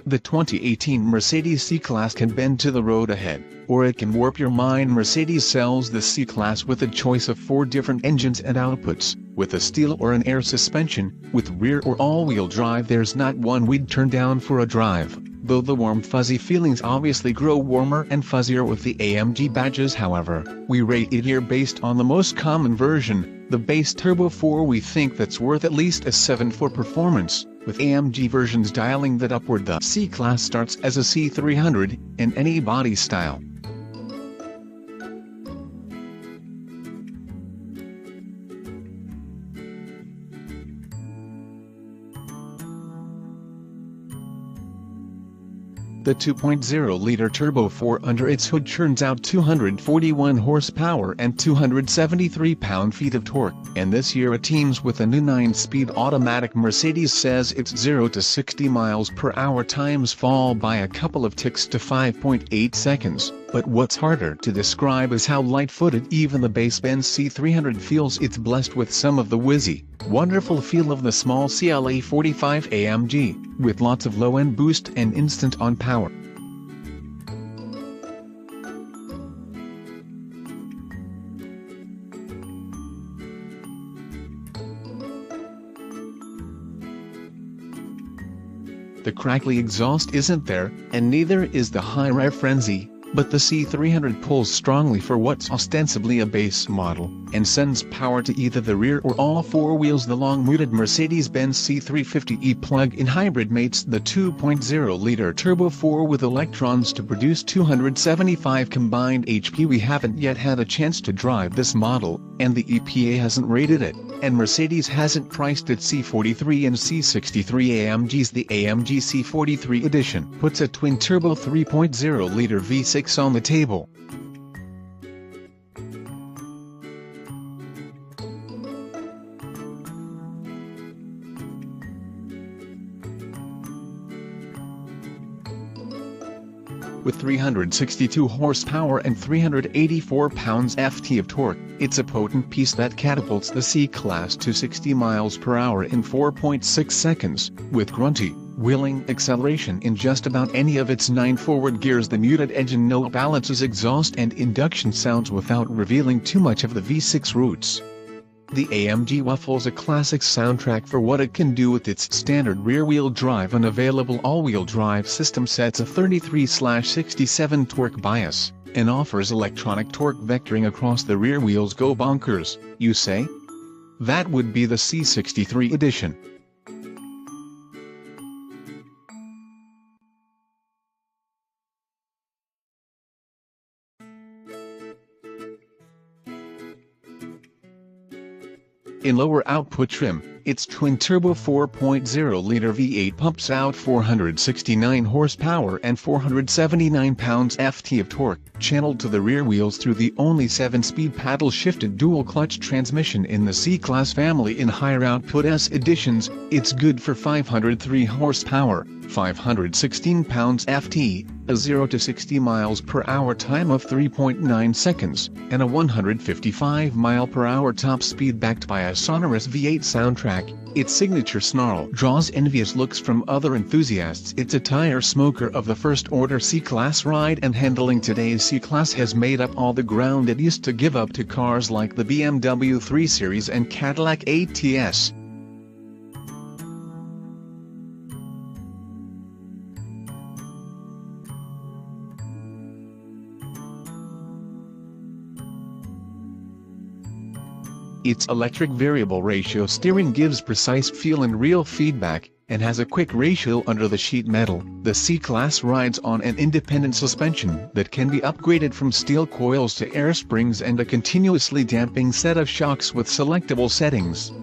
The 2018 Mercedes C-Class can bend to the road ahead, or it can warp your mind. Mercedes sells the C-Class with a choice of 4 different engines and outputs, with a steel or an air suspension, with rear or all-wheel drive. There's not one we'd turn down for a drive, though the warm fuzzy feelings obviously grow warmer and fuzzier with the AMG badges. However, we rate it here based on the most common version, the base Turbo 4. We think that's worth at least a 7 for performance, with AMG versions dialing that upward. The C-Class starts as a C300, in any body style. The 2.0-liter Turbo 4 under its hood churns out 241 horsepower and 273 pound-feet of torque, and this year it teams with a new 9-speed automatic. Mercedes says its 0 to 60 miles per hour times fall by a couple of ticks to 5.8 seconds, but what's harder to describe is how light-footed even the base-Benz C300 feels. It's blessed with some of the whizzy, wonderful feel of the small CLA 45 AMG, with lots of low-end boost and instant on power. The crackly exhaust isn't there, and neither is the high-rev frenzy, but the C300 pulls strongly for what's ostensibly a base model, and sends power to either the rear or all 4 wheels. The long-mooted Mercedes-Benz C350e plug-in hybrid mates the 2.0-liter Turbo 4 with electrons to produce 275 combined HP. We haven't yet had a chance to drive this model, and the EPA hasn't rated it, and Mercedes hasn't priced it. C43 and C63 AMGs. The AMG C43 edition puts a twin-turbo 3.0-liter V6 on the table. With 362 horsepower and 384 pounds-ft of torque, it's a potent piece that catapults the C-Class to 60 miles per hour in 4.6 seconds, with grunty, wheeling acceleration in just about any of its 9 forward gears. The muted engine note balances exhaust and induction sounds without revealing too much of the V6 roots. The AMG waffles a classic soundtrack for what it can do with its standard rear-wheel drive. An available all-wheel drive system sets a 33/67 torque bias, and offers electronic torque vectoring across the rear wheels. Go bonkers, you say? That would be the C63 edition. In lower output trim, its twin-turbo 4.0-liter V8 pumps out 469 horsepower and 479 pounds-ft of torque, channeled to the rear wheels through the only 7-speed paddle-shifted dual-clutch transmission in the C-Class family. In higher output S editions, it's good for 503 horsepower, 516 pounds-ft, a 0 to 60 miles per hour time of 3.9 seconds, and a 155 mile per hour top speed backed by a sonorous V8 soundtrack. Its signature snarl draws envious looks from other enthusiasts. It's a tire smoker of the first-order C-Class ride and handling. Today's C-Class has made up all the ground it used to give up to cars like the BMW 3 Series and Cadillac ATS. Its electric variable ratio steering gives precise feel and real feedback, and has a quick ratio under the sheet metal. The C-Class rides on an independent suspension that can be upgraded from steel coils to air springs and a continuously damping set of shocks with selectable settings.